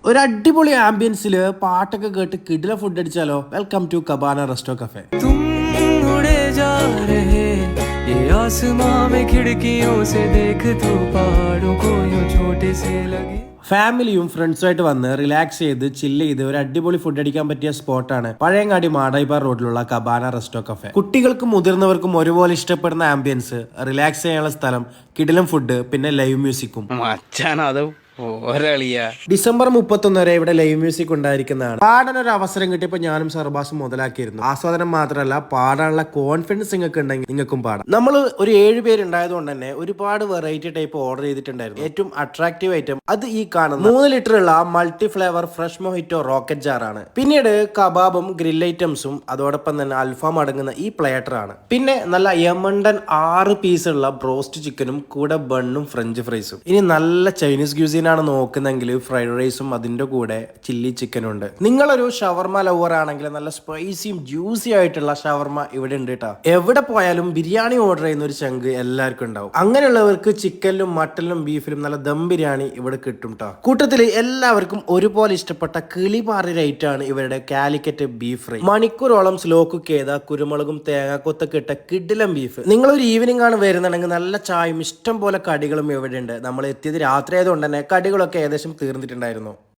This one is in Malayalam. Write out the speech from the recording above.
ഒരു അടിപൊളി ആംബിയൻസില് പാട്ടൊക്കെ കേട്ട് കിടില ഫുഡ് അടിച്ചാലോ? Welcome to Cabana Resto Cafe. ഫാമിലിയും ഫ്രണ്ട്സുമായിട്ട് വന്ന് റിലാക്സ് ചെയ്ത് ചില്ല് ചെയ്ത് ഒരു അടിപൊളി ഫുഡ് അടിക്കാൻ പറ്റിയ സ്പോട്ടാണ് പഴയങ്ങാടി മാടായിപ്പാറ റോഡിലുള്ള കബാന റെസ്റ്റോ കഫേ. കുട്ടികൾക്കും മുതിർന്നവർക്കും ഒരുപോലെ ഇഷ്ടപ്പെടുന്ന ആംബിയൻസ്, റിലാക്സ് ചെയ്യാനുള്ള സ്ഥലം, കിടിലം ഫുഡ്, പിന്നെ ലൈവ് മ്യൂസിക്കും. ഡിസംബർ 31 വരെ ഇവിടെ ലൈവ് മ്യൂസിക് ഉണ്ടായിരിക്കുന്നതാണ്. പാടാൻ ഒരു അവസരം കിട്ടിയപ്പോൾ ഞാനും സർബാസും മുതലാക്കിയിരുന്നു. ആസ്വാദനം മാത്രമല്ല, പാടാനുള്ള കോൺഫിഡൻസ് നിങ്ങൾക്ക് ഉണ്ടെങ്കിൽ നിങ്ങൾക്കും പാടാം. നമ്മൾ ഒരു 7 പേരുണ്ടായതുകൊണ്ട് തന്നെ ഒരുപാട് വെറൈറ്റി ടൈപ്പ് ഓർഡർ ചെയ്തിട്ടുണ്ടായിരുന്നു. ഏറ്റവും അട്രാക്റ്റീവ് ഐറ്റം അത് ഈ കാണുന്ന 3 ലിറ്ററുള്ള മൾട്ടി ഫ്ലേവർ ഫ്രഷ് മൊഹിറ്റോ റോക്കറ്റ് ജാറാണ്. പിന്നീട് കബാബും ഗ്രിൽ ഐറ്റംസും അതോടൊപ്പം തന്നെ അൽഫാം അടങ്ങുന്ന ഈ പ്ലേറ്ററാണ്. പിന്നെ നല്ല യമണ്ടൻ 6 പീസുള്ള ബ്രോസ്റ്റ് ചിക്കനും കൂടെ ബണ്ണും ഫ്രഞ്ച് ഫ്രൈസും. ഇനി നല്ല ചൈനീസ് ക്യൂസിൻ ആണ് നോക്കുന്നെങ്കിൽ ഫ്രൈഡ് റൈസും അതിന്റെ കൂടെ ചില്ലി ചിക്കനും ഉണ്ട്. നിങ്ങളൊരു ഷവർമ ലവർ ആണെങ്കിൽ നല്ല സ്പൈസിയും ജ്യൂസി ആയിട്ടുള്ള ഷവർമ ഇവിടെ ഉണ്ട് കേട്ടോ. എവിടെ പോയാലും ബിരിയാണി ഓർഡർ ചെയ്യുന്ന ഒരു ചങ്ക് എല്ലാവർക്കും ഉണ്ടാവും. അങ്ങനെയുള്ളവർക്ക് ചിക്കനിലും മട്ടനിലും ബീഫിലും നല്ല ദം ബിരിയാണി ഇവിടെ കിട്ടും കേട്ടോ. കൂട്ടത്തിൽ എല്ലാവർക്കും ഒരുപോലെ ഇഷ്ടപ്പെട്ട കിളിപാറി റൈറ്റ് ആണ് ഇവരുടെ കാലിക്കറ്റ് ബീഫ് ഫ്രൈ. മണിക്കൂറോളം സ്ലോ കുക്ക് ചെയ്ത കുരുമുളകും തേങ്ങാക്കൊത്തൊക്കെ ഇട്ട കിടിലം ബീഫ്. നിങ്ങളൊരു ഈവനിങ് ആണ് വരുന്നുണ്ടെങ്കിൽ നല്ല ചായയും ഇഷ്ടം പോലെ കടികളും ഇവിടെ ഉണ്ട്. നമ്മൾ എത്തിയത് രാത്രി ആയതുകൊണ്ട് തന്നെ കടികളൊക്കെ ഏകദേശം തീർന്നിട്ടുണ്ടായിരുന്നു.